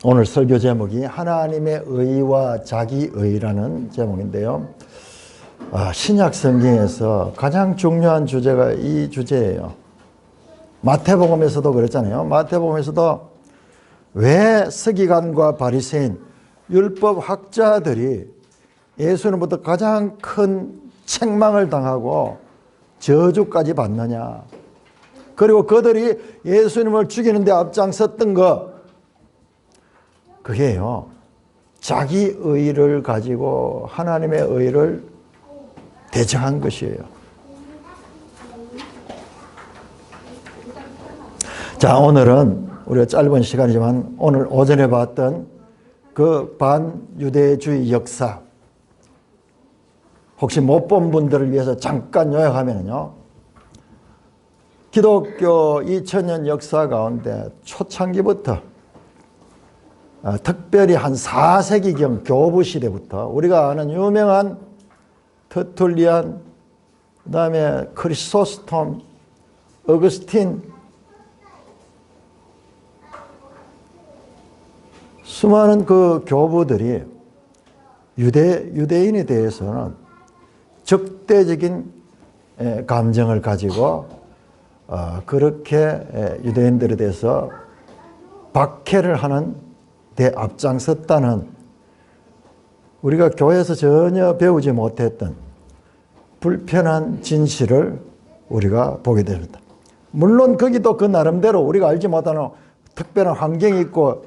오늘 설교 제목이 하나님의 의와 자기의라는 제목인데요. 신약 성경에서 가장 중요한 주제가 이 주제예요. 마태복음에서도 그랬잖아요. 마태복음에서도 왜 서기관과 바리새인, 율법학자들이 예수님부터 가장 큰 책망을 당하고 저주까지 받느냐. 그리고 그들이 예수님을 죽이는 데 앞장섰던 것, 그게요, 자기 의를 가지고 하나님의 의를 대적한 것이에요. 자, 오늘은 우리가 짧은 시간이지만 오늘 오전에 봤던 그 반유대주의 역사, 혹시 못 본 분들을 위해서 잠깐 요약하면요, 기독교 2000년 역사 가운데 초창기부터 특별히 한 4세기경 교부 시대부터 우리가 아는 유명한 터툴리안, 그 다음에 크리소스톰, 어거스틴, 수많은 그 교부들이 유대인에 대해서는 적대적인 감정을 가지고 그렇게 유대인들에 대해서 박해를 하는 데 앞장섰다는, 우리가 교회에서 전혀 배우지 못했던 불편한 진실을 우리가 보게 됩니다. 물론 거기도 그 나름대로 우리가 알지 못하는 특별한 환경이 있고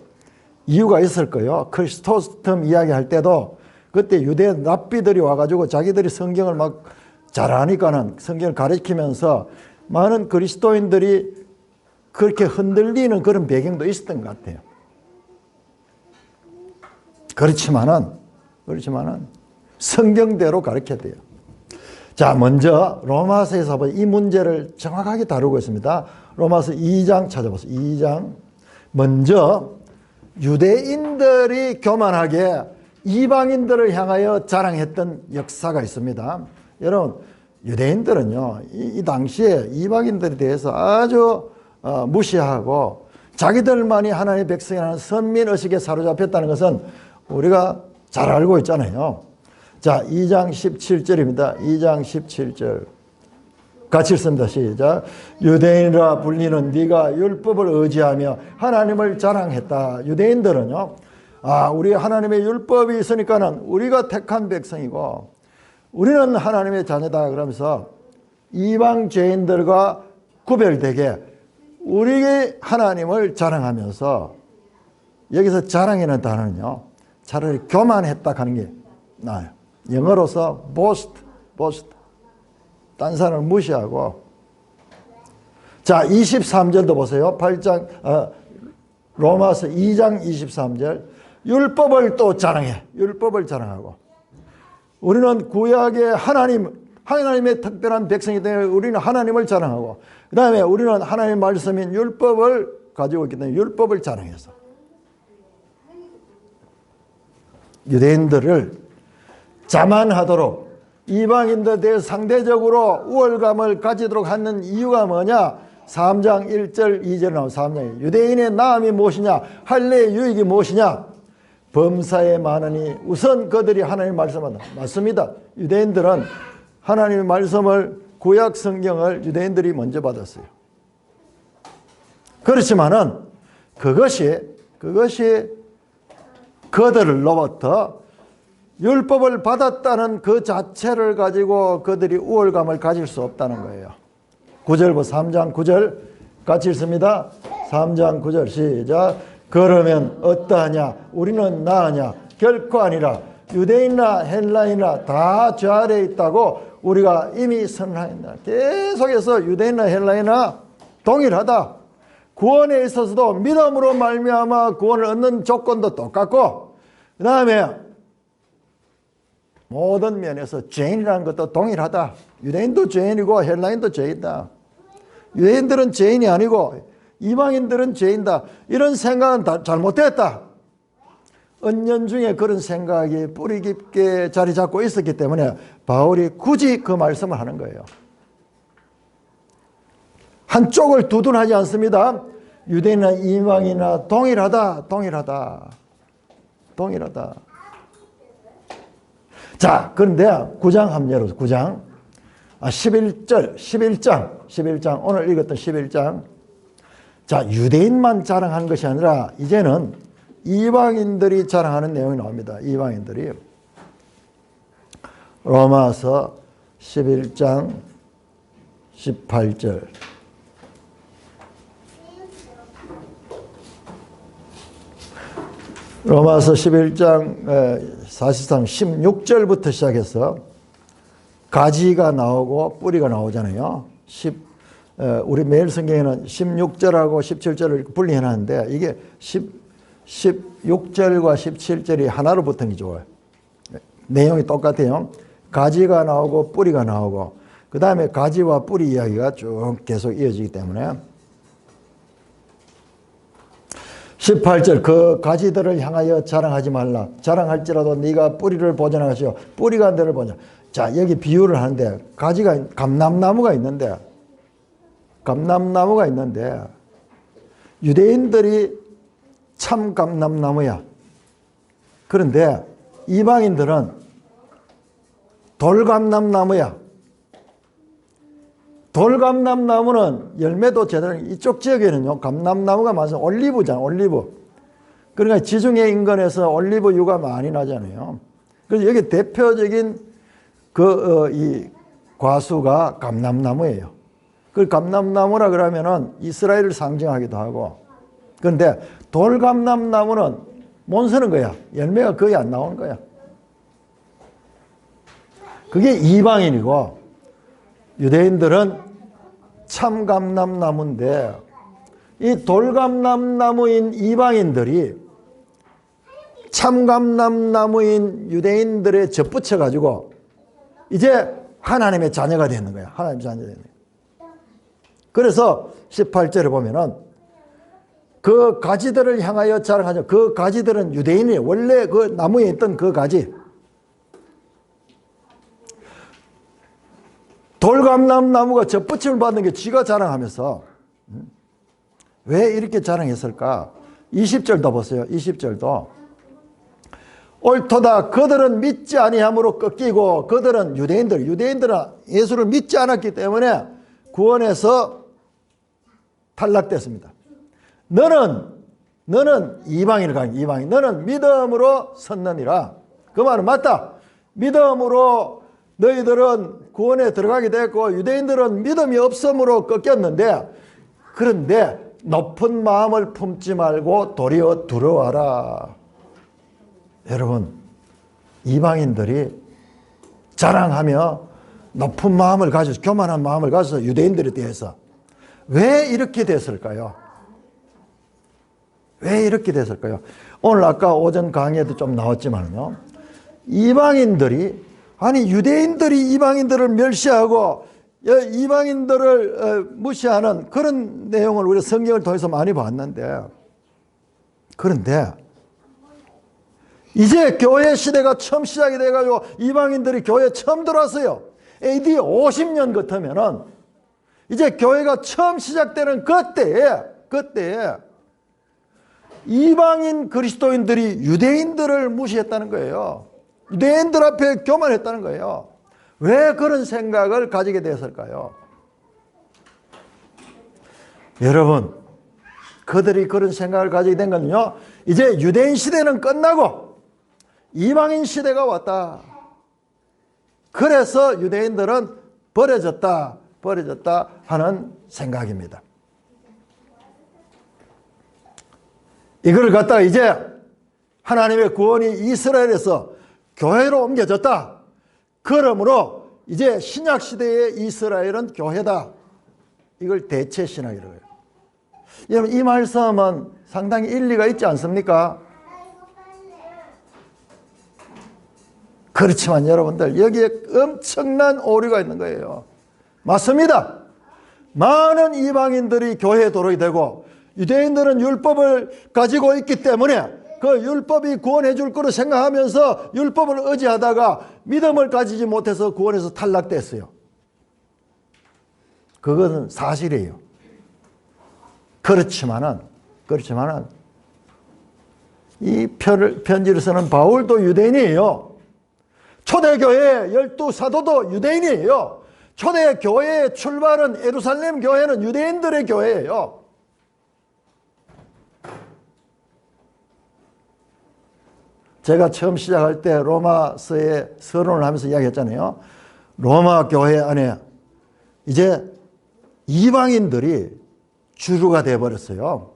이유가 있을 거예요. 크리스토스톰 이야기할 때도 그때 유대 랍비들이 와가지고 자기들이 성경을 막 잘 아니까는 성경을 가르치면서 많은 그리스도인들이 그렇게 흔들리는 그런 배경도 있었던 것 같아요. 그렇지만은 성경대로 가르쳐야 돼요. 자, 먼저 로마서에서 이 문제를 정확하게 다루고 있습니다. 로마서 2장 찾아보세요. 2장. 먼저 유대인들이 교만하게 이방인들을 향하여 자랑했던 역사가 있습니다. 여러분, 유대인들은요, 이 당시에 이방인들에 대해서 아주 무시하고 자기들만이 하나님의 백성이라는 선민의식에 사로잡혔다는 것은 우리가 잘 알고 있잖아요. 자, 2장 17절입니다. 2장 17절. 같이 읽습니다. 시작. 유대인이라 불리는 네가 율법을 의지하며 하나님을 자랑했다. 유대인들은요, 우리 하나님의 율법이 있으니까는 우리가 택한 백성이고 우리는 하나님의 자녀다 그러면서 이방 죄인들과 구별되게 우리의 하나님을 자랑하면서, 여기서 자랑이라는 단어는요, 차라리 교만했다 하는 게 나아요. 영어로서 boast. 딴 사람을 무시하고. 자, 23절도 보세요. 8장, 로마서 2장 23절. 율법을 또 자랑해. 율법을 자랑하고. 우리는 구약의 하나님의 특별한 백성이기 때문에 우리는 하나님을 자랑하고, 그 다음에 우리는 하나님의 말씀인 율법을 가지고 있기 때문에 율법을 자랑해서 유대인들을 자만하도록 이방인들에 대해 상대적으로 우월감을 가지도록 하는 이유가 뭐냐? 3장 1절 2절 나오는 3장. 유대인의 나음이 무엇이냐? 할례의 유익이 무엇이냐? 범사에 많으니 우선 그들이 하나님의 말씀을 한다. 맞습니다. 유대인들은 하나님의 말씀을, 구약 성경을 유대인들이 먼저 받았어요. 그렇지만은 그것이 그들로부터 율법을 받았다는 그 자체를 가지고 그들이 우월감을 가질 수 없다는 거예요. 9절부터 3장 9절 같이 읽습니다. 3장 9절 시작. 그러면 어떠하냐? 우리는 나으냐? 결코 아니라 유대인이나 헬라인이나 다 죄 아래에 있다고 우리가 이미 선언하였다. 계속해서 유대인이나 헬라인이나 동일하다. 구원에 있어서도 믿음으로 말미암아 구원을 얻는 조건도 똑같고, 그 다음에 모든 면에서 죄인이라는 것도 동일하다. 유대인도 죄인이고 헬라인도 죄인이다. 유대인들은 죄인이 아니고 이방인들은 죄인다. 이런 생각은 다 잘못됐다. 은연중에 그런 생각이 뿌리 깊게 자리 잡고 있었기 때문에 바울이 굳이 그 말씀을 하는 거예요. 한쪽을 두둔하지 않습니다. 유대인이나 이방이나 동일하다. 자, 그런데 9장 한번 열어서 9장 11장 오늘 읽었던 11장. 자, 유대인만 자랑하는 것이 아니라 이제는 이방인들이 자랑하는 내용이 나옵니다. 이방인들이. 로마서 11장 18절. 로마서 11장 사실상 16절부터 시작해서 가지가 나오고 뿌리가 나오잖아요. 우리 매일 성경에는 16절하고 17절을 분리해 놨는데 이게 16절과 17절이 하나로 붙은 게 좋아요. 내용이 똑같아요. 가지가 나오고 뿌리가 나오고 그 다음에 가지와 뿌리 이야기가 쭉 계속 이어지기 때문에 18절 그 가지들을 향하여 자랑하지 말라. 자랑할지라도 네가 뿌리를 보존하시오. 뿌리가 너를 보존. 자, 여기 비유를 하는데 가지가 감람나무가 있는데 유대인들이 참 감람나무야. 그런데 이방인들은 돌감람나무야. 돌감람나무는 열매도 제대로 이쪽 지역에는요 감람나무가 많아서 올리브잖아. 올리브. 그러니까 지중해 인근에서 올리브유가 많이 나잖아요. 그래서 여기 대표적인 이 과수가 감람나무예요. 그 감람나무라 그러면은 이스라엘을 상징하기도 하고. 그런데 돌감람나무는 못 서는 거야. 열매가 거의 안 나오는 거야. 그게 이방인이고 유대인들은 참감람나무인데 이 돌감람나무인 이방인들이 참감람나무인 유대인들에 접붙여 가지고 이제 하나님의 자녀가 되는 거야. 하나님의 자녀가 되는 거야. 그래서 18절에 보면은 그 가지들을 향하여 자랑하죠. 그 가지들은 유대인이 원래 그 나무에 있던 그 가지. 돌감람나무가 접붙임을 받는 게 쥐가 자랑하면서 왜 이렇게 자랑했을까? 20절도 보세요. 20절도 옳도다. 그들은 믿지 아니함으로 꺾이고 그들은 유대인들은 예수를 믿지 않았기 때문에 구원에서 탈락됐습니다. 너는 이방인을 가진 이방인. 너는 믿음으로 섰느니라. 그 말은 맞다. 믿음으로 너희들은 구원에 들어가게 됐고 유대인들은 믿음이 없음으로 꺾였는데 그런데 높은 마음을 품지 말고 도리어 두려워하라. 여러분 이방인들이 자랑하며 높은 마음을 가져서 교만한 마음을 가져서 유대인들에 대해서 왜 이렇게 됐을까요? 왜 이렇게 됐을까요? 오늘 아까 오전 강의에도 좀 나왔지만요. 유대인들이 이방인들을 멸시하고 이방인들을 무시하는 그런 내용을 우리 성경을 통해서 많이 봤는데 그런데 이제 교회 시대가 처음 시작이 돼가지고 이방인들이 교회에 처음 들어왔어요. AD 50년 같으면은 이제 교회가 처음 시작되는 그때에 이방인 그리스도인들이 유대인들을 무시했다는 거예요. 유대인들 앞에 교만했다는 거예요. 왜 그런 생각을 가지게 되었을까요? 여러분, 그들이 그런 생각을 가지게 된 건요, 이제 유대인 시대는 끝나고 이방인 시대가 왔다. 그래서 유대인들은 버려졌다 하는 생각입니다. 이걸 갖다가 이제 하나님의 구원이 이스라엘에서 교회로 옮겨졌다. 그러므로 이제 신약 시대의 이스라엘은 교회다. 이걸 대체 신학이라고 해요. 여러분 이 말씀은 상당히 일리가 있지 않습니까? 그렇지만 여러분들 여기에 엄청난 오류가 있는 거예요. 맞습니다. 많은 이방인들이 교회에 도록이 되고 유대인들은 율법을 가지고 있기 때문에 그 율법이 구원해 줄 거로 생각하면서 율법을 의지하다가 믿음을 가지지 못해서 구원에서 탈락됐어요. 그것은 사실이에요. 그렇지만은 이 편지를 쓰는 바울도 유대인이에요. 초대교회 12사도도 유대인이에요. 초대교회의 출발은 예루살렘 교회는 유대인들의 교회예요. 제가 처음 시작할 때 로마서에 서론을 하면서 이야기했잖아요. 로마 교회 안에 이제 이방인들이 주류가 되어버렸어요.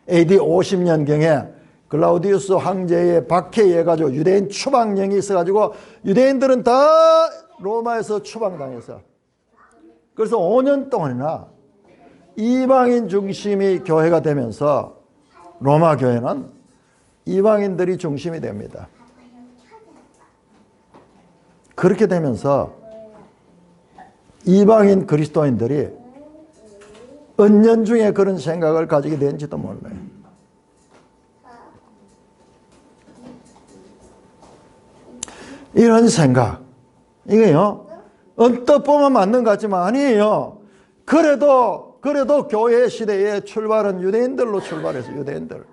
AD 50년경에 글라우디우스 황제의 박해에 의해 가지고 유대인 추방령이 있어가지고 유대인들은 다 로마에서 추방당해서, 그래서 5년 동안이나 이방인 중심이 교회가 되면서 로마 교회는 이방인들이 중심이 됩니다. 그렇게 되면서 이방인 그리스도인들이 은연중에 그런 생각을 가지게 된지도 몰라요. 이런 생각, 이게요, 언뜻 보면 맞는 것 같지만 아니에요. 그래도 교회 시대의 출발은 유대인들로 출발해서 유대인들.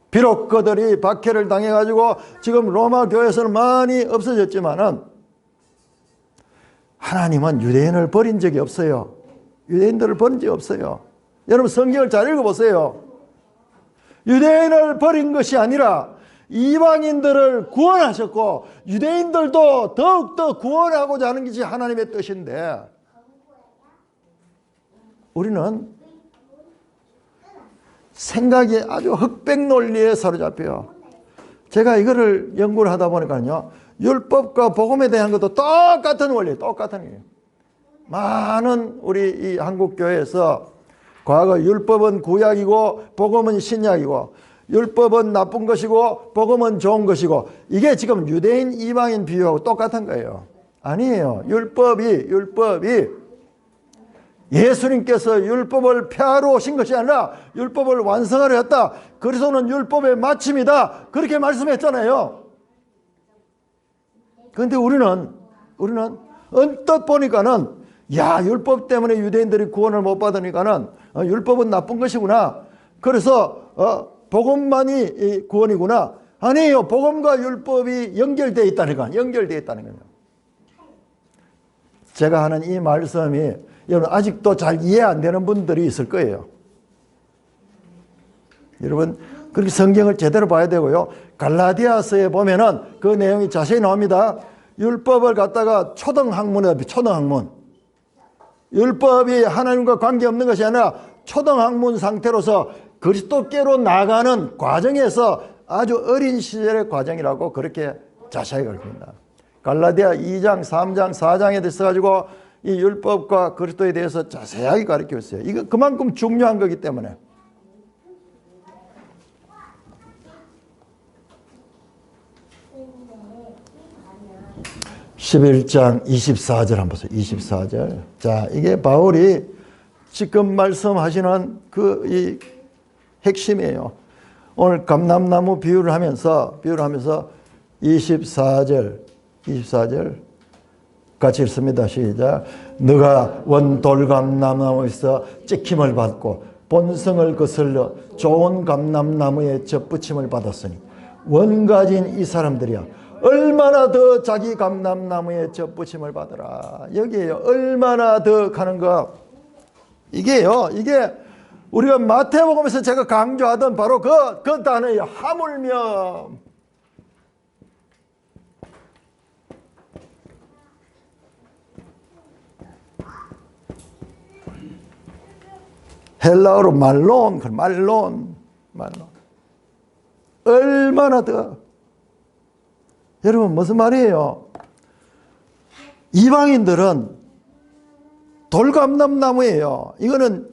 비록 그들이 박해를 당해가지고 지금 로마 교회에서는 많이 없어졌지만은 하나님은 유대인을 버린 적이 없어요. 유대인들을 버린 적이 없어요. 여러분 성경을 잘 읽어보세요. 유대인을 버린 것이 아니라 이방인들을 구원하셨고 유대인들도 더욱더 구원하고자 하는 것이 하나님의 뜻인데, 우리는 생각이 아주 흑백 논리에 사로잡혀요. 제가 이거를 연구를 하다 보니까요, 율법과 복음에 대한 것도 똑같은 원리예요. 똑같은 원리예요. 많은 우리 이 한국 교회에서 과거 율법은 구약이고 복음은 신약이고, 율법은 나쁜 것이고 복음은 좋은 것이고, 이게 지금 유대인 이방인 비유하고 똑같은 거예요. 아니에요. 율법이 예수님께서 율법을 폐하러 오신 것이 아니라 율법을 완성하려 했다. 그리스도는 율법의 마침이다. 그렇게 말씀했잖아요. 그런데 우리는 언뜻 보니까는, 야, 율법 때문에 유대인들이 구원을 못 받으니까는 율법은 나쁜 것이구나. 그래서 복음만이 구원이구나. 아니에요. 복음과 율법이 연결되어 있다는 거예요. 제가 하는 이 말씀이 여러분 아직도 잘 이해 안 되는 분들이 있을 거예요. 여러분 그렇게 성경을 제대로 봐야 되고요. 갈라디아서에 보면은 그 내용이 자세히 나옵니다. 율법을 갖다가 초등학문에, 초등학문. 율법이 하나님과 관계없는 것이 아니라 초등학문 상태로서 그리스도께로 나가는 과정에서 아주 어린 시절의 과정이라고 그렇게 자세히 가르칩니다. 갈라디아 2장, 3장, 4장에 대해서 가지고 이 율법과 그리스도에 대해서 자세하게 가르치고 있어요. 이거 그만큼 중요한 거기 때문에. (11장) 24절 한번 보세요. 24절. 자, 이게 바울이 지금 말씀하시는 이 핵심이에요. 오늘 감람나무 비유를 하면서 24절 같이 읽습니다. 시작. 너가 원돌 감람나무에서 찍힘을 받고 본성을 거슬러 좋은 감람나무에 접붙임을 받았으니 원가진 이 사람들이야 얼마나 더 자기 감람나무에 접붙임을 받으라. 여기에요. 얼마나 더 가는 거. 이게요. 이게 우리가 마태복음에서 제가 강조하던 바로 그 단어예요. 하물며. 헬라어로 말론. 얼마나 더. 여러분 무슨 말이에요? 이방인들은 돌감람나무예요. 이거는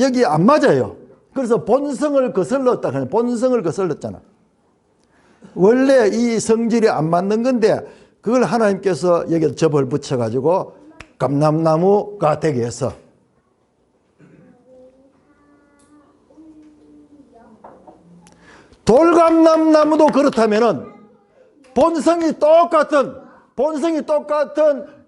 여기 안 맞아요. 그래서 본성을 거슬렀다. 본성을 거슬렀잖아. 원래 이 성질이 안 맞는 건데 그걸 하나님께서 여기에 접을 붙여가지고 감람나무가 되게 해서. 돌감람나무도 그렇다면은 본성이 똑같은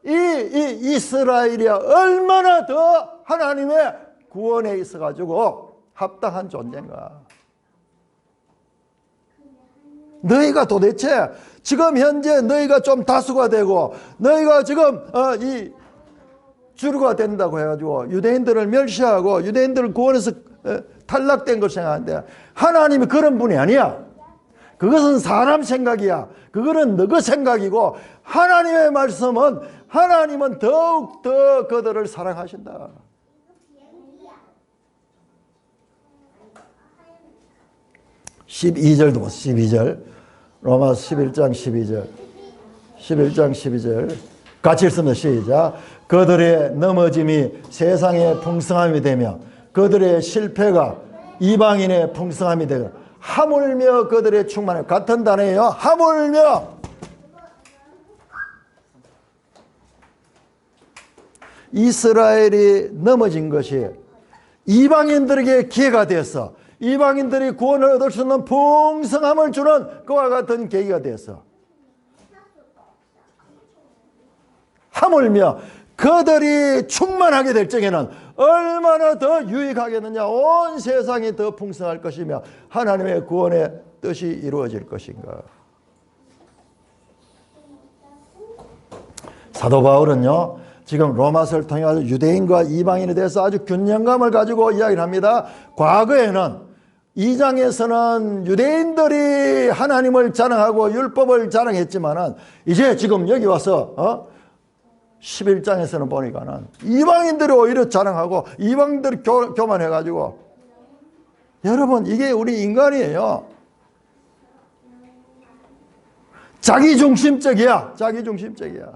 이 이스라엘이야 얼마나 더 하나님의 구원에 있어가지고 합당한 존재인가? 너희가 도대체 지금 현재 너희가 좀 다수가 되고 너희가 지금 이 주류가 된다고 해가지고 유대인들을 멸시하고 유대인들을 구원해서 탈락된 걸 생각하는데 하나님이 그런 분이 아니야. 그것은 사람 생각이야. 그거는 너희 생각이고 하나님의 말씀은 하나님은 더욱더 그들을 사랑하신다. 12절도 보세요. 12절. 로마서 11장 12절. 11장 12절. 같이 읽습니다. 시작. 그들의 넘어짐이 세상의 풍성함이 되며 그들의 실패가 이방인의 풍성함이 되고 하물며 그들의 충만함. 같은 단어예요. 하물며. 이스라엘이 넘어진 것이 이방인들에게 기회가 되었어. 이방인들이 구원을 얻을 수 있는 풍성함을 주는 그와 같은 계기가 되었어. 하물며 그들이 충만하게 될 적에는 얼마나 더 유익하겠느냐. 온 세상이 더 풍성할 것이며 하나님의 구원의 뜻이 이루어질 것인가. 사도 바울은요, 지금 로마서를 통해 유대인과 이방인에 대해서 아주 균형감을 가지고 이야기를 합니다. 과거에는 2장에서는 유대인들이 하나님을 자랑하고 율법을 자랑했지만은 이제 지금 여기 와서 11장에서는 보니까는 이방인들이 오히려 자랑하고 이방인들이 교만해가지고, 여러분 이게 우리 인간이에요. 자기중심적이야. 자기중심적이야.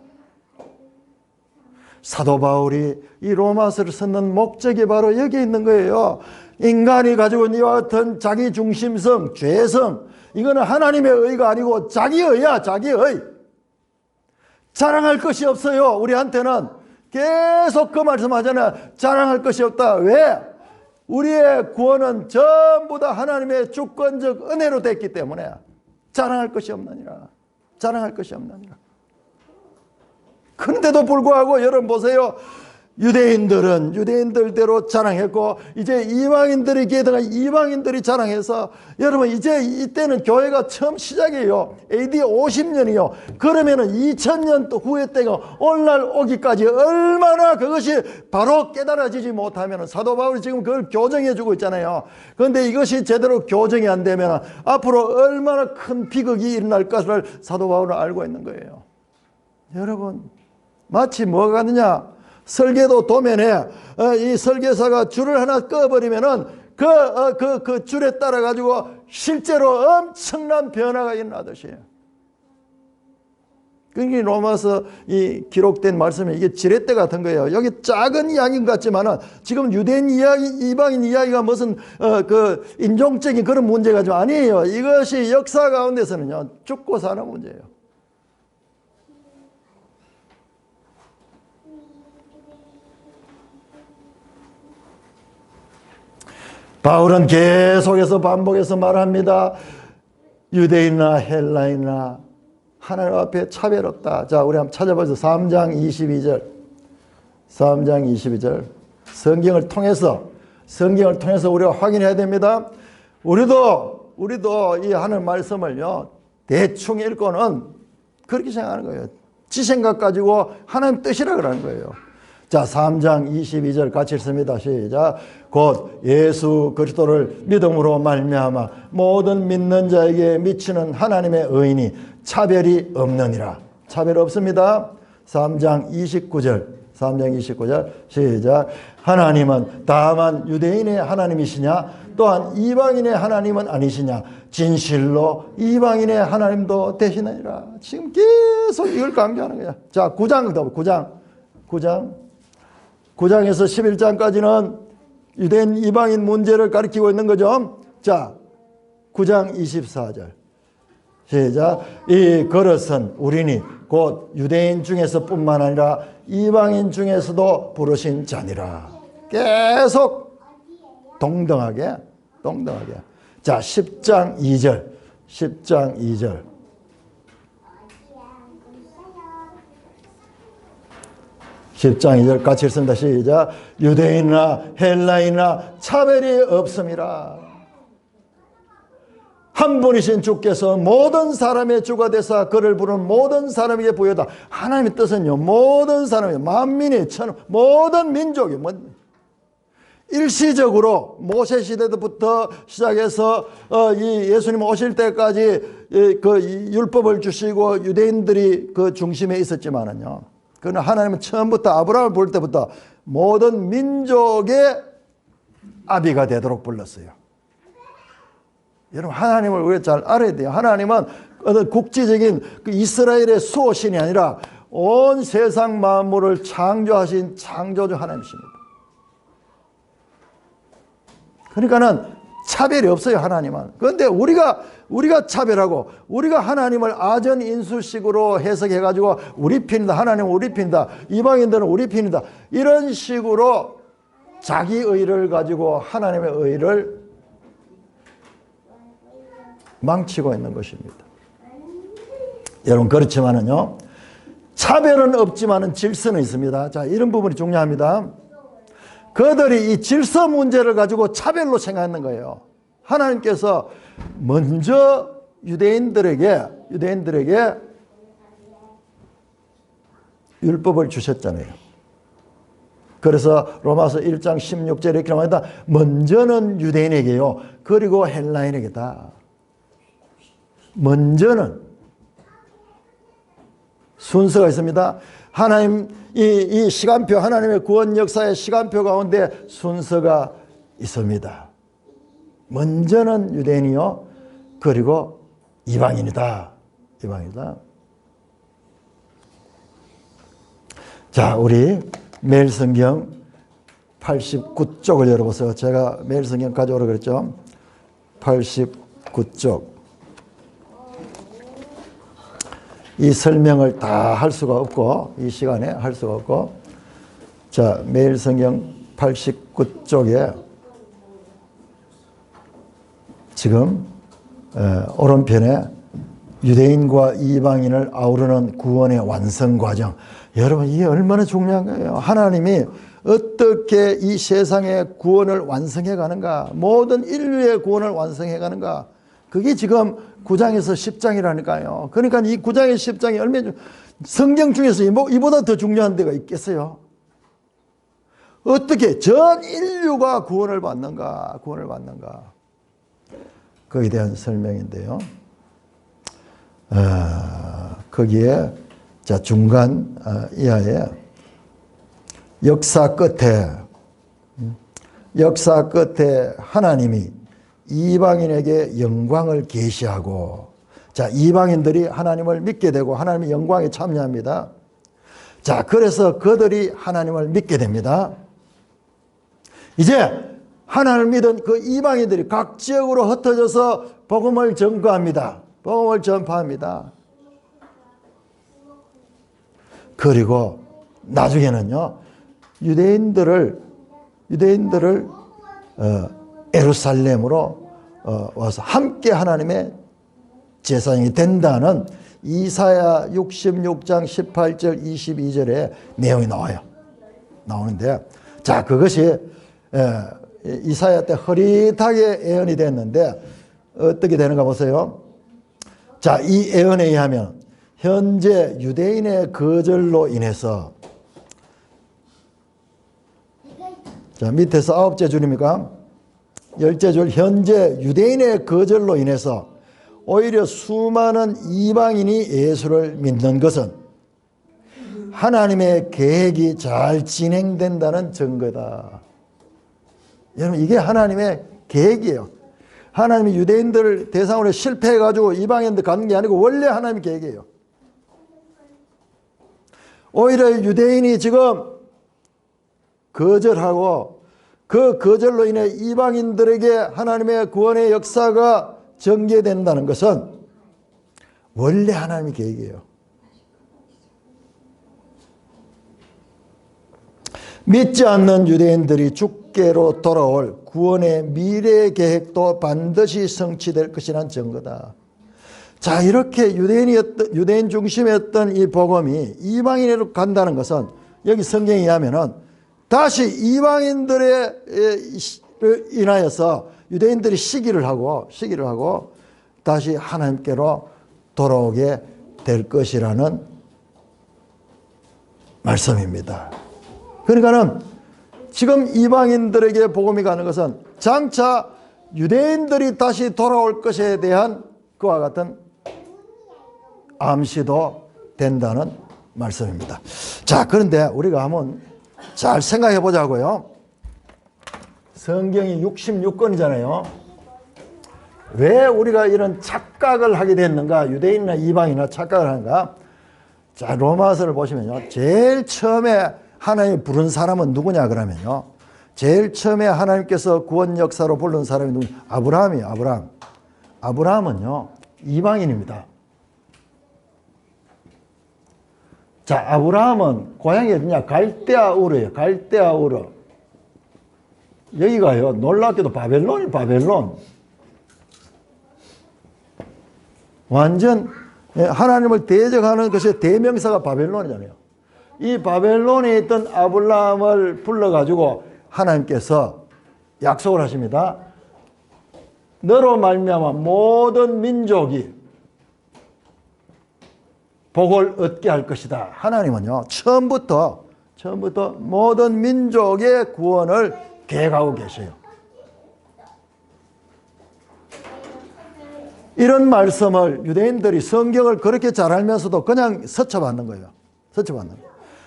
사도 바울이 이 로마서를 쓰는 목적이 바로 여기 있는 거예요. 인간이 가지고 있는 이와 같은 자기중심성, 죄성, 이거는 하나님의 의가 아니고 자기의야. 자기의. 자랑할 것이 없어요. 우리한테는 계속 그 말씀하잖아요. 자랑할 것이 없다. 왜? 우리의 구원은 전부 다 하나님의 주권적 은혜로 됐기 때문에 자랑할 것이 없느니라. 자랑할 것이 없느니라. 그런데도 불구하고 여러분 보세요. 유대인들은 유대인들대로 자랑했고 이제 이방인들이 게다가 이방인들이 자랑해서, 여러분 이제 이때는 교회가 처음 시작이에요. AD 50년이요. 그러면은 2000년 또 후에 때가 오늘날 오기까지 얼마나 그것이 바로 깨달아지지 못하면 사도 바울이 지금 그걸 교정해 주고 있잖아요. 그런데 이것이 제대로 교정이 안 되면 앞으로 얼마나 큰 비극이 일어날 것을 사도 바울은 알고 있는 거예요. 여러분 마치 뭐가 같느냐, 설계도 도면에 이 설계사가 줄을 하나 꺼버리면은 그 줄에 따라 가지고 실제로 엄청난 변화가 일어나듯이. 그러니까 로마서 이 기록된 말씀에 이게 지렛대 같은 거예요. 여기 작은 이야기인 것 같지만은 지금 유대인 이야기, 이방인 이야기가 무슨 그 인종적인 그런 문제가 좀 아니에요. 이것이 역사 가운데서는요, 죽고 사는 문제예요. 바울은 계속해서 반복해서 말합니다. 유대인이나 헬라인이나 하나님 앞에 차별 없다. 자, 우리 한번 찾아보죠. 3장 22절. 3장 22절. 성경을 통해서 우리가 확인해야 됩니다. 우리도 이 하는 말씀을요, 대충 읽고는 그렇게 생각하는 거예요. 지 생각 가지고 하나님 뜻이라 그러는 거예요. 자, 3장 22절 같이 읽습니다. 시작. 곧 예수 그리스도를 믿음으로 말미암아 모든 믿는 자에게 미치는 하나님의 의인이 차별이 없느니라. 차별 없습니다. 3장 29절 시작. 하나님은 다만 유대인의 하나님이시냐 또한 이방인의 하나님은 아니시냐, 진실로 이방인의 하나님도 되시느니라. 지금 계속 이걸 강조하는 거야. 자, 9장에서 11장까지는 유대인 이방인 문제를 가리키고 있는 거죠. 자, 9장 24절 시작. 이 그릇은 우리니 곧 유대인 중에서 뿐만 아니라 이방인 중에서도 부르신 자니라. 계속 동등하게. 자, 10장 2절 10장 10장 2절 같이 읽습니다. 시작. 유대인이나 헬라인이나 차별이 없음이라. 한 분이신 주께서 모든 사람의 주가 되사 그를 부르는 모든 사람에게 보여다. 하나님의 뜻은요, 모든 사람이, 만민이, 모든 민족이, 일시적으로 모세 시대부터 시작해서 이 예수님 오실 때까지 그 율법을 주시고 유대인들이 그 중심에 있었지만은요, 그러나 하나님은 처음부터 아브라함을 볼 때부터 모든 민족의 아비가 되도록 불렀어요. 여러분, 하나님을 우리가 잘 알아야 돼요. 하나님은 어떤 국지적인 그 이스라엘의 수호신이 아니라 온 세상 만물을 창조하신 창조주 하나님이십니다. 그러니까는 차별이 없어요, 하나님은. 그런데 우리가 차별하고, 우리가 하나님을 아전인수식으로 해석해가지고 우리 편이다, 하나님은 우리 편이다, 이방인들은 우리 편이다, 이런 식으로 자기 의를 가지고 하나님의 의를 망치고 있는 것입니다. 여러분, 그렇지만은요, 차별은 없지만은 질서는 있습니다. 자, 이런 부분이 중요합니다. 그들이 이 질서 문제를 가지고 차별로 생각하는 거예요. 하나님께서 먼저 유대인들에게 율법을 주셨잖아요. 그래서 로마서 1장 16절에 이렇게 말합니다. 먼저는 유대인에게요, 그리고 헬라인에게다. 먼저는 순서가 있습니다. 하나님 이 시간표, 하나님의 구원 역사의 시간표 가운데 순서가 있습니다. 먼저는 유대인이요, 그리고 이방인이다. 자, 우리 매일 성경 89쪽을 열어보세요. 제가 매일 성경 가져오라고 그랬죠. 89쪽. 이 설명을 다 할 수가 없고, 이 시간에 할 수가 없고, 자, 매일 성경 89쪽에 지금 오른편에 유대인과 이방인을 아우르는 구원의 완성 과정. 여러분, 이게 얼마나 중요한 거예요. 하나님이 어떻게 이 세상의 구원을 완성해 가는가, 모든 인류의 구원을 완성해 가는가, 그게 지금 9장에서 10장이라니까요. 그러니까 이 9장에서 10장이 얼마나 성경 중에서 이보다 더 중요한 데가 있겠어요? 어떻게 전 인류가 구원을 받는가. 거기에 대한 설명인데요. 거기에 자, 중간 이하에 역사 끝에 하나님이 이방인에게 영광을 계시하고, 자, 이방인들이 하나님을 믿게 되고 하나님의 영광에 참여합니다. 자, 그래서 그들이 하나님을 믿게 됩니다. 이제 하나님을 믿은 그 이방인들이 각 지역으로 흩어져서 복음을 전파합니다. 그리고 나중에는요, 유대인들을 예루살렘으로 와서 함께 하나님의 제사장이 된다는 이사야 66장 18절 22절에 내용이 나오는데, 자, 그것이 이사야 때 흐릿하게 예언이 됐는데 어떻게 되는가 보세요. 자, 이 예언에 의하면 현재 유대인의 거절로 인해서, 자, 밑에서 9째 줄입니까? 10째 줄, 현재 유대인의 거절로 인해서 오히려 수많은 이방인이 예수를 믿는 것은 하나님의 계획이 잘 진행된다는 증거다. 여러분, 이게 하나님의 계획이에요. 하나님이 유대인들을 대상으로 실패해가지고 이방인들 가는 게 아니고 원래 하나님의 계획이에요. 오히려 유대인이 지금 거절하고 그 거절로 인해 이방인들에게 하나님의 구원의 역사가 전개된다는 것은 원래 하나님의 계획이에요. 믿지 않는 유대인들이 주께로 돌아올 구원의 미래 계획도 반드시 성취될 것이라는 증거다. 자, 이렇게 유대인 중심이었던 이 복음이 이방인으로 간다는 것은 여기 성경에 의하면은 다시 이방인들에 인하여서 유대인들이 시기를 하고 다시 하나님께로 돌아오게 될 것이라는 말씀입니다. 그러니까는 지금 이방인들에게 복음이 가는 것은 장차 유대인들이 다시 돌아올 것에 대한 그와 같은 암시도 된다는 말씀입니다. 자, 그런데 우리가 한번 잘 생각해 보자고요. 성경이 66권이잖아요. 왜 우리가 이런 착각을 하게 됐는가? 유대인이나 이방인이나 착각을 하는가? 자, 로마서를 보시면요. 제일 처음에 하나님이 부른 사람은 누구냐 그러면요. 제일 처음에 하나님께서 구원 역사로 부른 사람이 누구냐? 아브라함이에요. 아브라함은요. 이방인입니다. 자, 아브라함은 고향이 어디냐? 갈대아 우르예요. 갈대아 우르. 여기가요. 놀랍게도 바벨론. 완전 하나님을 대적하는 것의 대명사가 바벨론이잖아요. 이 바벨론에 있던 아브라함을 불러가지고 하나님께서 약속을 하십니다. 너로 말미암아 모든 민족이 복을 얻게 할 것이다. 하나님은요, 처음부터 모든 민족의 구원을 계획하고 계셔요. 이런 말씀을 유대인들이 성경을 그렇게 잘 알면서도 그냥 스쳐받는 거예요.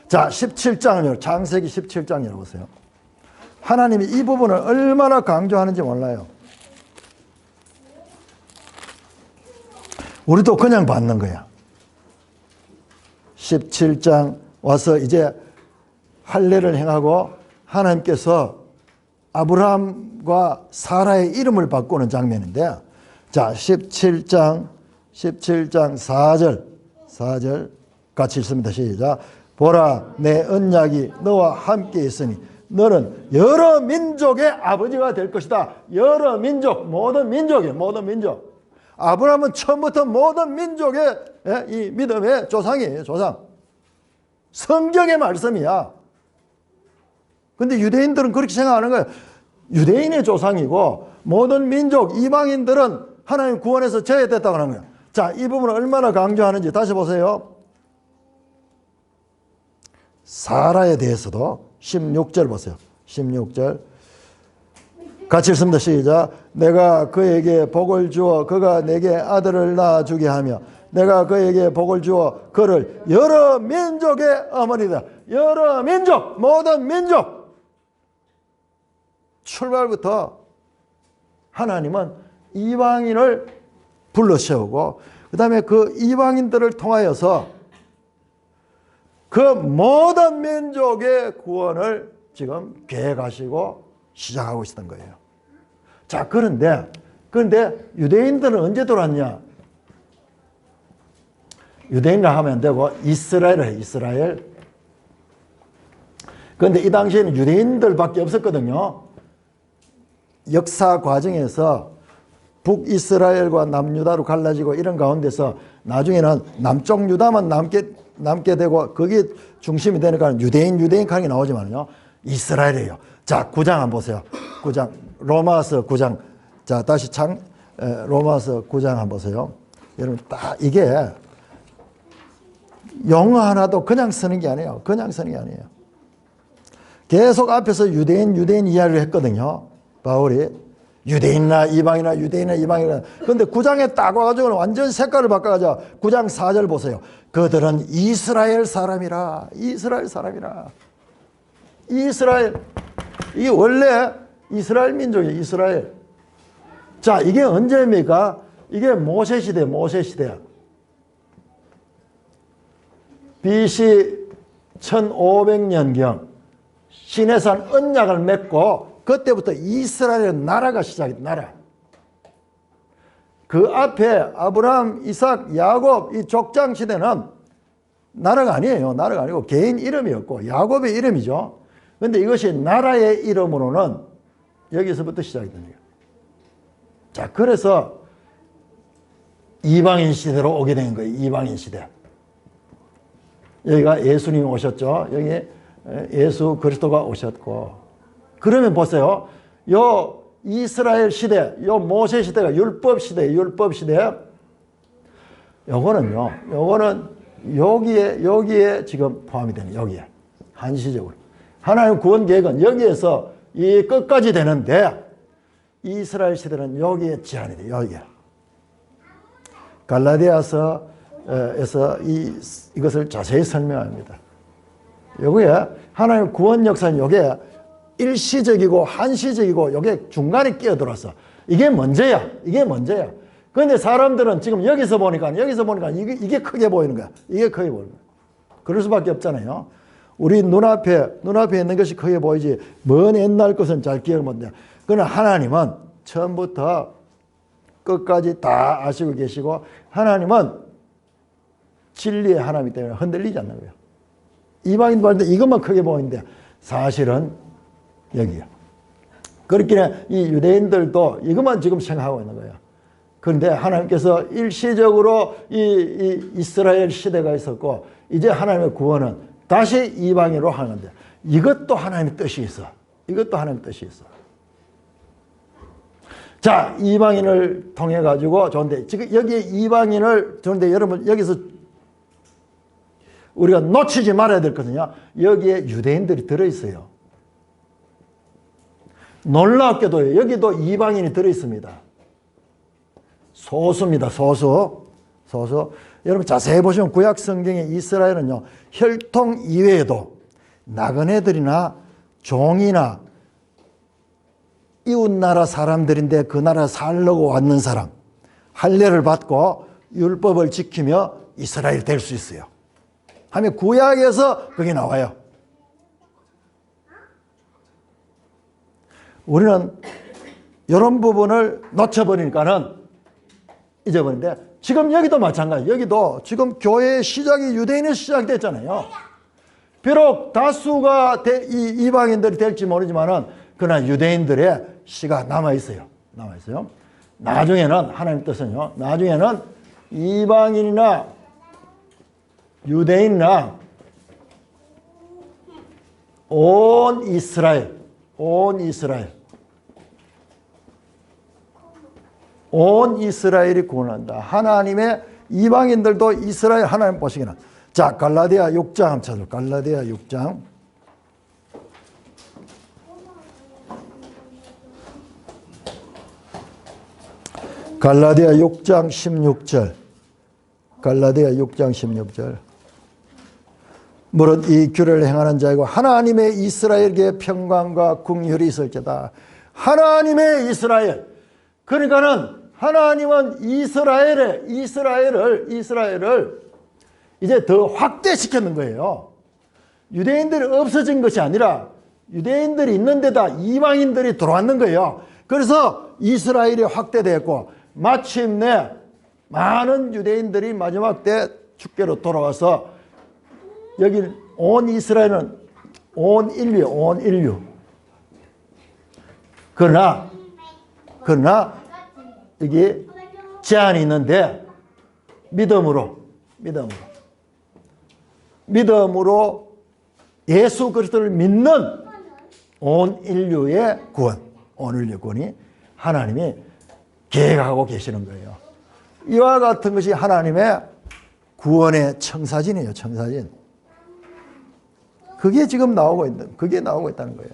자, 17장을, 창세기 17장 열어보세요. 하나님이 이 부분을 얼마나 강조하는지 몰라요. 우리도 그냥 받는 거야. 17장 와서 이제 할례를 행하고 하나님께서 아브라함과 사라의 이름을 바꾸는 장면인데, 자, 17장 4절 같이 읽습니다. 시작. 보라, 내 언약이 너와 함께 있으니 너는 여러 민족의 아버지가 될 것이다. 여러 민족, 모든 민족. 아브라함은 처음부터 모든 민족의 이 믿음의 조상이에요. 조상. 성경의 말씀이야. 근데 유대인들은 그렇게 생각하는 거예요. 유대인의 조상이고 모든 민족, 이방인들은 하나님 구원에서 제외됐다고 하는 거예요. 자, 이 부분을 얼마나 강조하는지 다시 보세요. 사라에 대해서도 16절 보세요. 16절 같이 읽습니다. 시작. 내가 그에게 복을 주어 그가 내게 아들을 낳아주게 하며 내가 그에게 복을 주어 그를 여러 민족의 어머니다. 여러 민족, 모든 민족. 출발부터 하나님은 이방인을 불러 세우고 그 다음에 그 이방인들을 통하여서 그 모든 민족의 구원을 지금 계획하시고 시작하고 있었던 거예요. 자, 그런데 유대인들은 언제 들어왔냐? 유대인이라 하면 안 되고 이스라엘을 해요. 이스라엘. 그런데 이 당시에는 유대인들밖에 없었거든요. 역사 과정에서 북이스라엘과 남유다로 갈라지고 이런 가운데서 나중에는 남쪽 유다만 남게 되고 그게 중심이 되니까 유대인 하는 게 나오지만요. 이스라엘이에요. 자, 9장 한번 보세요. 9장 로마서 9장. 자, 다시 로마서 9장 한번 보세요. 여러분 딱 이게 용어 하나도 그냥 쓰는 게 아니에요. 계속 앞에서 유대인 이야기를 했거든요. 바울이 유대인이나 이방이나 그런데 9장에 딱 와가지고 완전 색깔을 바꿔가지고 9장 4절 보세요. 그들은 이스라엘 사람이라. 이스라엘. 이게 원래 이스라엘 민족이에요. 이스라엘. 자, 이게 언제입니까? 이게 모세 시대. BC 1500년경 시내산 언약을 맺고 그때부터 이스라엘의 나라가 시작했다. 나라. 그 앞에 아브라함, 이삭, 야곱 이 족장 시대는 나라가 아니에요. 나라가 아니고 개인 이름이었고 야곱의 이름이죠. 그런데 이것이 나라의 이름으로는 여기서부터 시작이 됩니다. 자, 그래서 이방인 시대로 오게 된 거예요. 이방인 시대. 여기가 예수님이 오셨죠. 여기 예수 그리스도가 오셨고, 그러면 보세요. 요 이스라엘 시대, 요 모세 시대가 율법 시대, 요거는 여기에 지금 포함이 되는, 여기에. 한시적으로. 하나님 구원 계획은 여기에서 이 끝까지 되는데, 이스라엘 시대는 여기에 제한이 돼요, 여기에. 갈라디아서에서 이것을 자세히 설명합니다. 여기에 하나님 구원 역사는 여기에 일시적이고 한시적이고 여기에 중간에 끼어들어서 이게 먼저야. 그런데 사람들은 지금 여기서 보니까 이게 크게 보이는 거야. 이게 크게 보이는 거야. 그럴 수밖에 없잖아요. 우리 눈앞에 있는 것이 크게 보이지 먼 옛날 것은 잘 기억 못해. 그러나 하나님은 처음부터 끝까지 다 아시고 계시고, 하나님은 진리의 하나님이기 때문에 흔들리지 않는 거예요. 이방인 볼 때 이것만 크게 보이는데 사실은 여기요. 그렇기에 이 유대인들도 이것만 지금 생각하고 있는 거예요. 그런데 하나님께서 일시적으로 이 이스라엘 시대가 있었고, 이제 하나님의 구원은 다시 이방인으로 하는데, 이것도 하나님의 뜻이 있어. 자, 이방인을 통해 가지고 좋은데, 지금 여기에 이방인을 좋은데, 여러분 여기서 우리가 놓치지 말아야 될 것은요, 여기에 유대인들이 들어있어요. 놀랍게도 여기도 이방인이 들어있습니다. 소수입니다. 소수. 여러분 자세히 보시면 구약 성경의 이스라엘은요, 혈통 이외에도 나그네들이나 종이나 이웃나라 사람들인데 그 나라 살려고 왔는 사람, 할례를 받고 율법을 지키며 이스라엘 될 수 있어요. 하면 구약에서 그게 나와요. 우리는 이런 부분을 놓쳐버리니까는 잊어버리는데, 지금 여기도 마찬가지. 여기도 지금 교회의 시작이 유대인의 시작이 됐잖아요. 비록 다수가 이방인들이 될지 모르지만은 그러나 유대인들의 씨가 남아있어요. 나중에는 하나님 뜻은요, 나중에는 이방인이나 유대인이나 온 이스라엘이 구원한다. 하나님의 이방인들도 이스라엘 하나님 보시기는. 자, 갈라디아 6장 한번 찾아요. 갈라디아 6장. 갈라디아 6장 16절. 갈라디아 6장 16절. 무릇 이 규례를 행하는 자이고 하나님의 이스라엘에게 평강과 긍휼이 있을지다. 하나님의 이스라엘. 그러니까는 하나님은 이스라엘을 이제 더 확대시켰는 거예요. 유대인들이 없어진 것이 아니라 유대인들이 있는 데다 이방인들이 들어왔는 거예요. 그래서 이스라엘이 확대되었고, 마침내 많은 유대인들이 마지막 때 주께로 돌아와서 여기 온 이스라엘은 온 인류. 그러나 여기 제한이 있는데, 믿음으로 예수 그리스도를 믿는 온 인류의 구원이 하나님이 계획하고 계시는 거예요. 이와 같은 것이 하나님의 구원의 청사진이에요. 그게 지금 나오고 있다는 거예요.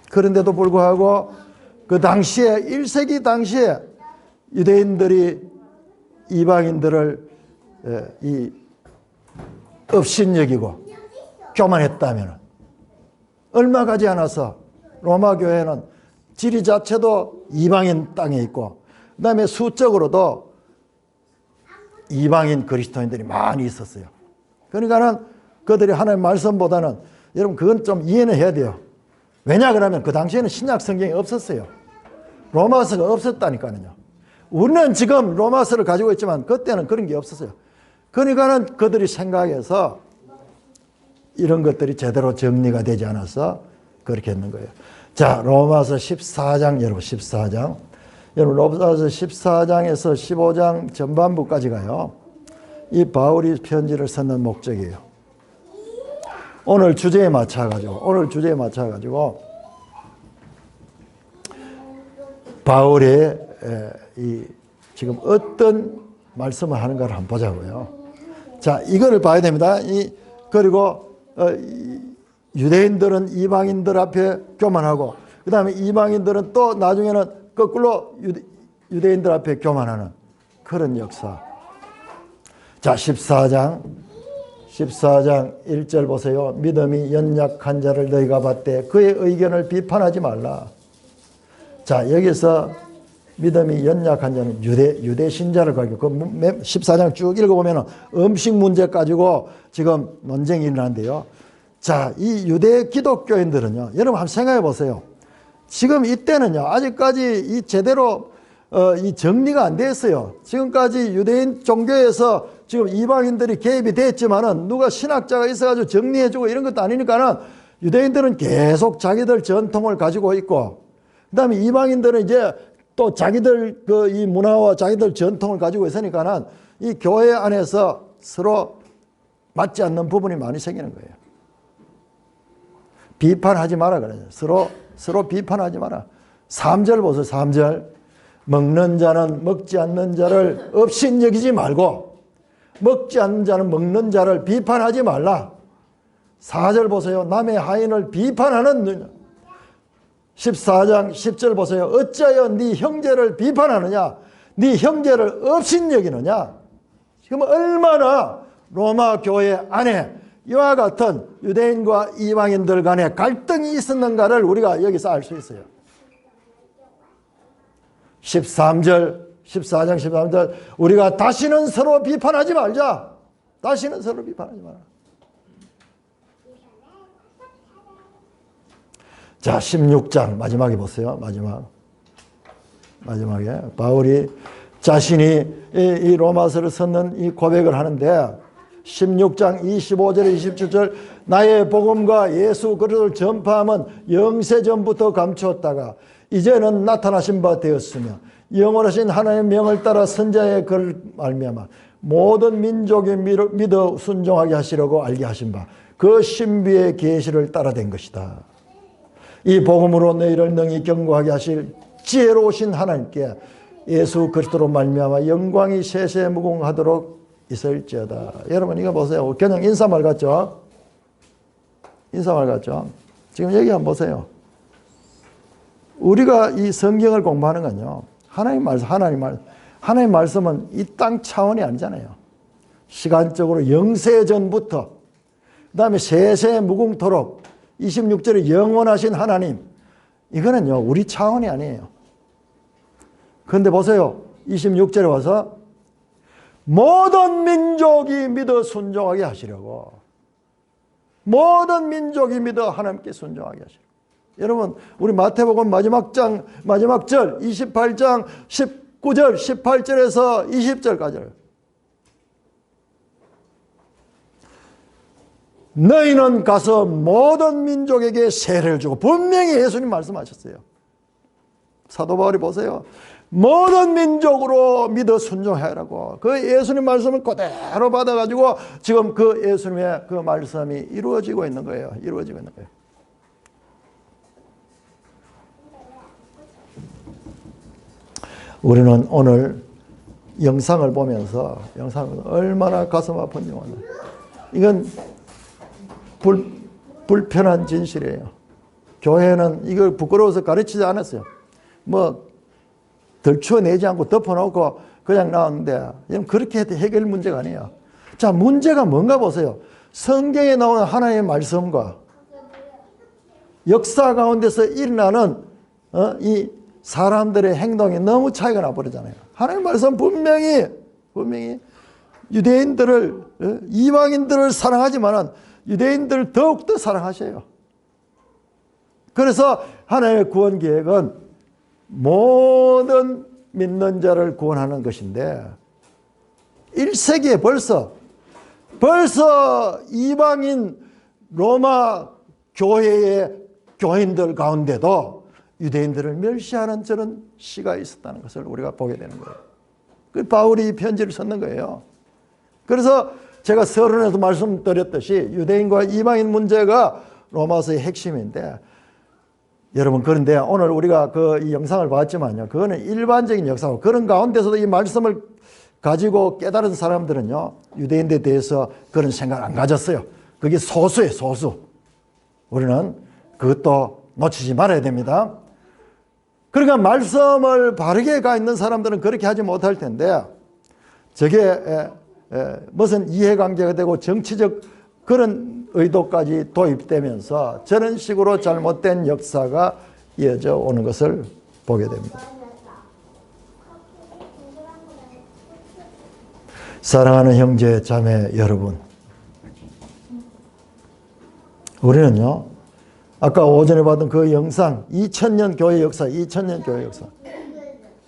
그런데도 불구하고 그 당시에 1세기 당시에 유대인들이 이방인들을 업신여기고 교만했다면, 얼마 가지 않아서 로마 교회는 지리 자체도 이방인 땅에 있고, 그 다음에 수적으로도 이방인 그리스도인들이 많이 있었어요. 그러니까는 그들이 하나님의 말씀보다는, 여러분 그건 좀 이해는 해야 돼요. 왜냐 그러면 그 당시에는 신약 성경이 없었어요. 로마서가 없었다니까요. 우리는 지금 로마서를 가지고 있지만 그때는 그런 게 없었어요. 그러니까는 그들이 생각해서 이런 것들이 제대로 정리가 되지 않아서 그렇게 했는 거예요. 자, 로마서 14장, 여러분 14장. 여러분 로마서 14장에서 15장 전반부까지 가요. 이 바울이 편지를 쓰는 목적이에요. 오늘 주제에 맞춰가지고 바울의 지금 어떤 말씀을 하는가를 한번 보자고요. 자, 이거를 봐야 됩니다. 그리고 유대인들은 이방인들 앞에 교만하고, 그 다음에 이방인들은 또 나중에는 거꾸로 유대인들 앞에 교만하는 그런 역사. 자, 14장 1절 보세요. 믿음이 연약한 자를 너희가 봤되 그의 의견을 비판하지 말라. 자, 여기서 믿음이 연약한 자는 유대 신자를 가지고 그 14장 쭉 읽어보면 음식 문제 가지고 지금 논쟁이 일어나는데요. 자, 이 유대 기독교인들은요, 여러분 한번 생각해 보세요. 지금 이때는요, 아직까지 이 제대로 이 정리가 안 됐어요. 지금까지 유대인 종교에서 지금 이방인들이 개입이 됐지만은 누가 신학자가 있어가지고 정리해주고 이런 것도 아니니까는 유대인들은 계속 자기들 전통을 가지고 있고, 그 다음에 이방인들은 이제 또 자기들 이 문화와 자기들 전통을 가지고 있으니까는 이 교회 안에서 서로 맞지 않는 부분이 많이 생기는 거예요. 비판하지 마라 그래요. 서로 비판하지 마라. 3절 보세요. 3절. 먹는 자는 먹지 않는 자를 업신여기지 말고 먹지 않는 자는 먹는 자를 비판하지 말라. 4절 보세요. 남의 하인을 비판하는 14장 10절 보세요. 어찌하여 네 형제를 비판하느냐? 네 형제를 업신여기느냐? 지금 얼마나 로마 교회 안에 이와 같은 유대인과 이방인들 간에 갈등이 있었는가를 우리가 여기서 알 수 있어요. 14장 13절 우리가 다시는 서로 비판하지 말자. 다시는 서로 비판하지 마라. 자, 16장 마지막에 보세요. 마지막에 바울이 자신이 이 로마서를 썼는 이 고백을 하는데 16장 25절 27절 나의 복음과 예수 그리스도를 전파함은 영세전부터 감추었다가 이제는 나타나신 바 되었으며 영원하신 하나님의 명을 따라 선자의 글 말미암아 모든 민족이 믿어 순종하게 하시려고 알게 하신 바 그 신비의 계시를 따라된 것이다. 이 복음으로 너희를 능히 경고하게 하실 지혜로우신 하나님께 예수 그리스도로 말미암아 영광이 세세무궁하도록 있을지어다. 여러분 이거 보세요. 그냥 인사말 같죠? 인사말 같죠? 지금 여기 한번 보세요. 우리가 이 성경을 공부하는 건요, 하나님 말씀은 이 땅 차원이 아니잖아요. 시간적으로 영세전부터 그 다음에 세세무궁토록 26절에 영원하신 하나님, 이거는요 우리 차원이 아니에요. 그런데 보세요. 26절에 와서 모든 민족이 믿어 순종하게 하시려고, 모든 민족이 믿어 하나님께 순종하게 하시려고. 여러분 우리 마태복음 마지막 절 28장 19절 18절에서 20절까지 너희는 가서 모든 민족에게 세례를 주고, 분명히 예수님 말씀하셨어요. 사도 바울이 보세요. 모든 민족으로 믿어 순종하라고 그 예수님 말씀을 그대로 받아가지고 지금 그 예수님의 그 말씀이 이루어지고 있는 거예요. 이루어지고 있는 거예요. 우리는 오늘 영상을 보면서 얼마나 가슴 아픈지 몰라요. 이건 불편한 진실이에요. 교회는 이걸 부끄러워서 가르치지 않았어요. 뭐 덜쳐내지 않고 덮어놓고 그냥 나왔는데 그렇게 해도 해결 문제가 아니에요. 자, 문제가 뭔가 보세요. 성경에 나오는 하나님의 말씀과 역사 가운데서 일어나는 이 사람들의 행동이 너무 차이가 나버리잖아요. 하나님의 말씀 분명히 유대인들을 이방인들을 사랑하지만 유대인들을 더욱더 사랑하셔요. 그래서 하나님의 구원 계획은 모든 믿는 자를 구원하는 것인데 1세기에 벌써 이방인 로마 교회의 교인들 가운데도 유대인들을 멸시하는 저런 시가 있었다는 것을 우리가 보게 되는 거예요. 그 바울이 이 편지를 썼는 거예요. 그래서 제가 서론에서 말씀드렸듯이 유대인과 이방인 문제가 로마서의 핵심인데, 여러분, 그런데 오늘 우리가 이 영상을 봤지만요, 그거는 일반적인 역사고, 그런 가운데서도 이 말씀을 가지고 깨달은 사람들은요, 유대인들에 대해서 그런 생각을 안 가졌어요. 그게 소수예요, 소수. 우리는 그것도 놓치지 말아야 됩니다. 그러니까 말씀을 바르게 가 있는 사람들은 그렇게 하지 못할 텐데, 저게 무슨 이해관계가 되고 정치적 그런 의도까지 도입되면서 저런 식으로 잘못된 역사가 이어져 오는 것을 보게 됩니다. 사랑하는 형제 자매 여러분, 우리는요, 아까 오전에 봤던 그 영상, 2000년 교회 역사, 2000년 교회 역사.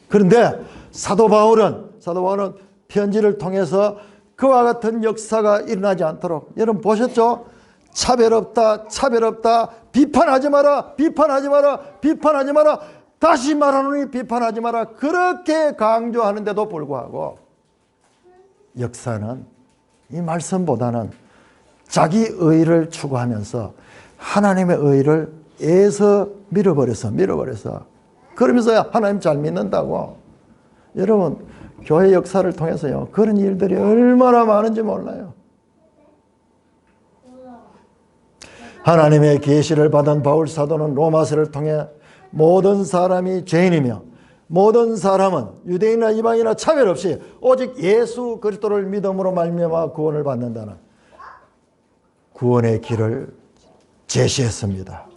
그런데 사도 바울은 편지를 통해서 그와 같은 역사가 일어나지 않도록, 여러분 보셨죠? 차별 없다, 차별 없다, 비판하지 마라, 비판하지 마라, 비판하지 마라, 다시 말하노니 비판하지 마라, 그렇게 강조하는데도 불구하고 역사는 이 말씀보다는 자기 의를 추구하면서 하나님의 의를 애서 밀어버려서 그러면서 하나님 잘 믿는다고. 여러분, 교회 역사를 통해서요, 그런 일들이 얼마나 많은지 몰라요. 하나님의 계시를 받은 바울 사도는 로마서를 통해 모든 사람이 죄인이며 모든 사람은 유대인이나 이방인이나 차별 없이 오직 예수 그리스도를 믿음으로 말미암아 구원을 받는다는 구원의 길을 제시했습니다.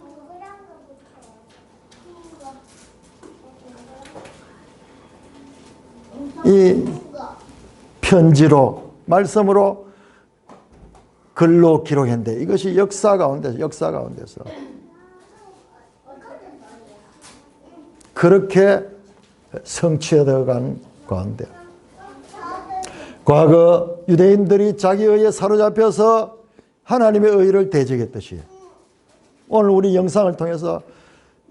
이 편지로, 말씀으로, 글로 기록했는데 이것이 역사 가운데서 그렇게 성취되어 간 가운데, 과거 유대인들이 자기 의에 사로잡혀서 하나님의 의를 대적했듯이 오늘 우리 영상을 통해서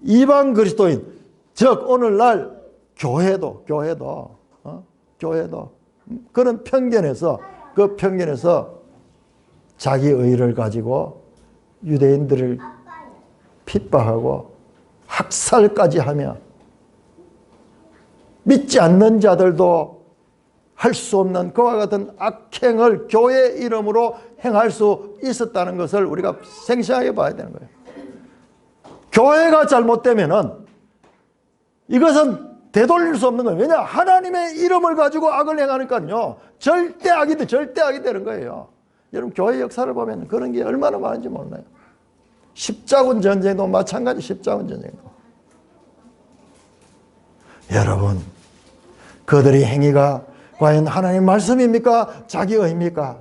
이방 그리스도인, 즉 오늘날 교회도 그런 편견에서, 그 편견에서 자기 의를 가지고 유대인들을 핍박하고 학살까지 하며 믿지 않는 자들도 할 수 없는 그와 같은 악행을 교회 이름으로 행할 수 있었다는 것을 우리가 생생하게 봐야 되는 거예요. 교회가 잘못되면은 이것은 되돌릴 수 없는 거예요. 왜냐? 하나님의 이름을 가지고 악을 행하니까요, 절대 악이 되는 거예요. 여러분, 교회 역사를 보면 그런 게 얼마나 많은지 몰라요. 십자군 전쟁도 마찬가지, 십자군 전쟁도. 여러분, 그들의 행위가 과연 하나님 말씀입니까? 자기의입니까?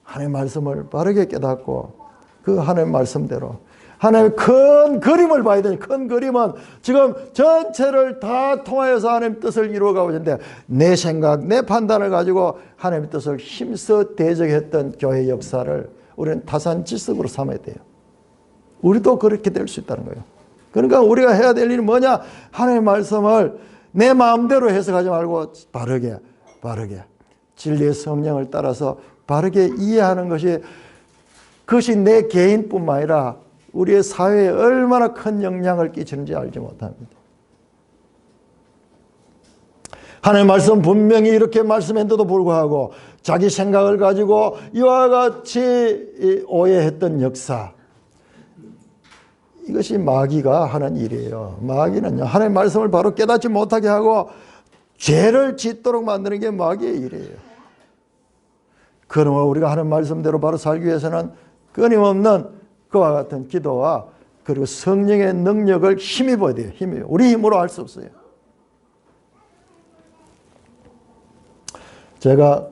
하나님 말씀을 바르게 깨닫고 그 하나님 말씀대로 하나님의 큰 그림을 봐야 되니, 큰 그림은 지금 전체를 다 통하여서 하나님 뜻을 이루어가고 있는데, 내 생각, 내 판단을 가지고 하나님의 뜻을 힘써 대적했던 교회 역사를 우리는 타산지석으로 삼아야 돼요. 우리도 그렇게 될 수 있다는 거예요. 그러니까 우리가 해야 될 일은 뭐냐? 하나님의 말씀을 내 마음대로 해석하지 말고 바르게 진리의 성령을 따라서 바르게 이해하는 것이, 그것이 내 개인뿐만 아니라 우리의 사회에 얼마나 큰 영향을 끼치는지 알지 못합니다. 하나님의 말씀 분명히 이렇게 말씀했는데도 불구하고 자기 생각을 가지고 이와 같이 오해했던 역사, 이것이 마귀가 하는 일이에요. 마귀는요, 하나님의 말씀을 바로 깨닫지 못하게 하고 죄를 짓도록 만드는 게 마귀의 일이에요. 그러므로 우리가 하는 말씀대로 바로 살기 위해서는 끊임없는 그와 같은 기도와 그리고 성령의 능력을 힘입어야 돼요. 우리 힘으로 할 수 없어요. 제가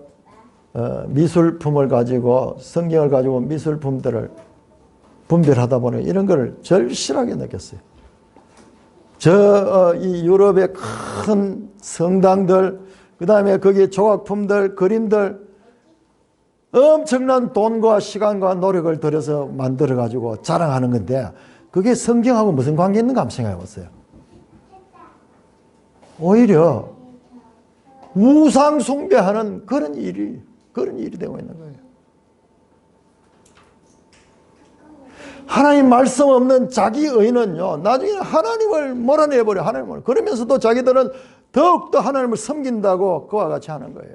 미술품을 가지고, 성경을 가지고 미술품들을 분별하다 보니 이런 걸 절실하게 느꼈어요. 이 유럽의 큰 성당들, 그 다음에 거기에 조각품들, 그림들, 엄청난 돈과 시간과 노력을 들여서 만들어가지고 자랑하는 건데, 그게 성경하고 무슨 관계 있는가 한번 생각해 보세요. 오히려 우상 숭배하는 그런 일이 그런 일이 되고 있는 거예요. 하나님 말씀 없는 자기 의는요, 나중에 하나님을 몰아내버려, 하나님을. 그러면서도 자기들은 더욱더 하나님을 섬긴다고 그와 같이 하는 거예요.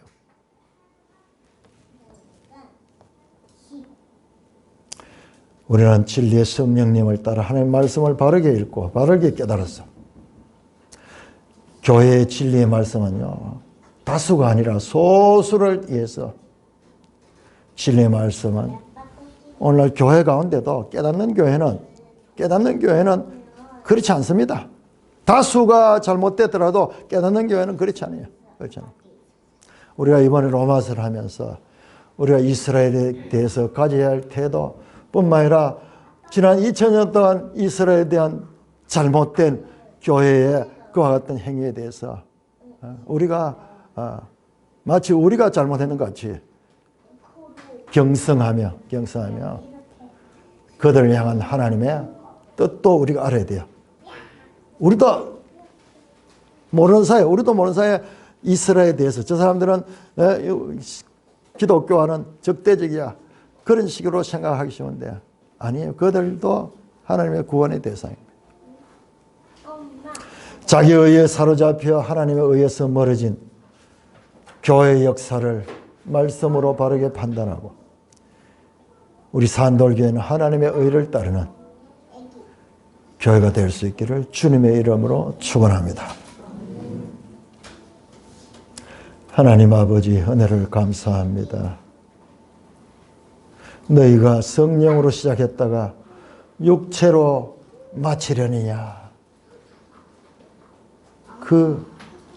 우리는 진리의 성령님을 따라 하나님의 말씀을 바르게 읽고 바르게 깨달았어. 교회의 진리의 말씀은요, 다수가 아니라 소수를 위해서 진리의 말씀은 오늘날 교회 가운데도 깨닫는 교회는 그렇지 않습니다. 다수가 잘못됐더라도 깨닫는 교회는 그렇지 않아요. 그렇지 않아요. 우리가 이번에 로마서를 하면서 우리가 이스라엘에 대해서 가져야 할 태도 뿐만 아니라 지난 2000년 동안 이스라엘에 대한 잘못된 교회의 그와 같은 행위에 대해서 우리가 마치 우리가 잘못했는 것 같이 경성하며 그들을 향한 하나님의 뜻도 우리가 알아야 돼요. 우리도 모르는 사이에 이스라엘에 대해서 저 사람들은 기독교와는 적대적이야, 그런 식으로 생각하기 쉬운데 아니에요. 그들도 하나님의 구원의 대상입니다. 자기의 의에 사로잡혀 하나님의 의에서 멀어진 교회의 역사를 말씀으로 바르게 판단하고 우리 산돌교회는 하나님의 의를 따르는 교회가 될 수 있기를 주님의 이름으로 축원합니다. 하나님 아버지, 은혜를 감사합니다. 너희가 성령으로 시작했다가 육체로 마치려느냐. 그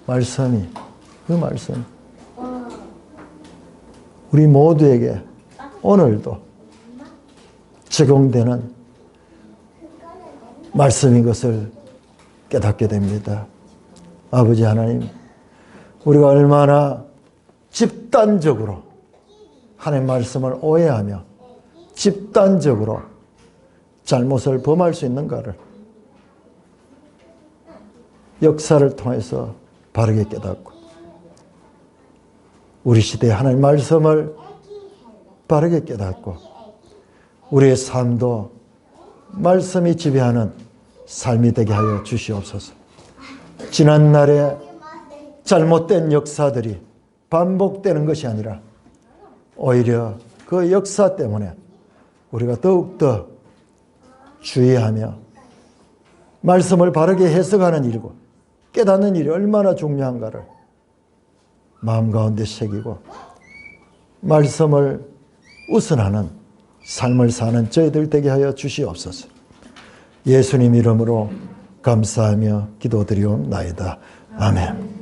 말씀이 우리 모두에게 오늘도 적용되는 말씀인 것을 깨닫게 됩니다. 아버지 하나님, 우리가 얼마나 집단적으로 하나님의 말씀을 오해하며 집단적으로 잘못을 범할 수 있는가를 역사를 통해서 바르게 깨닫고 우리 시대의 하나님의 말씀을 바르게 깨닫고 우리의 삶도 말씀이 지배하는 삶이 되게 하여 주시옵소서. 지난날의 잘못된 역사들이 반복되는 것이 아니라 오히려 그 역사 때문에 우리가 더욱더 주의하며 말씀을 바르게 해석하는 일이고 깨닫는 일이 얼마나 중요한가를 마음 가운데 새기고 말씀을 우선하는 삶을 사는 저희들 되게 하여 주시옵소서. 예수님 이름으로 감사하며 기도드리옵나이다. 아멘.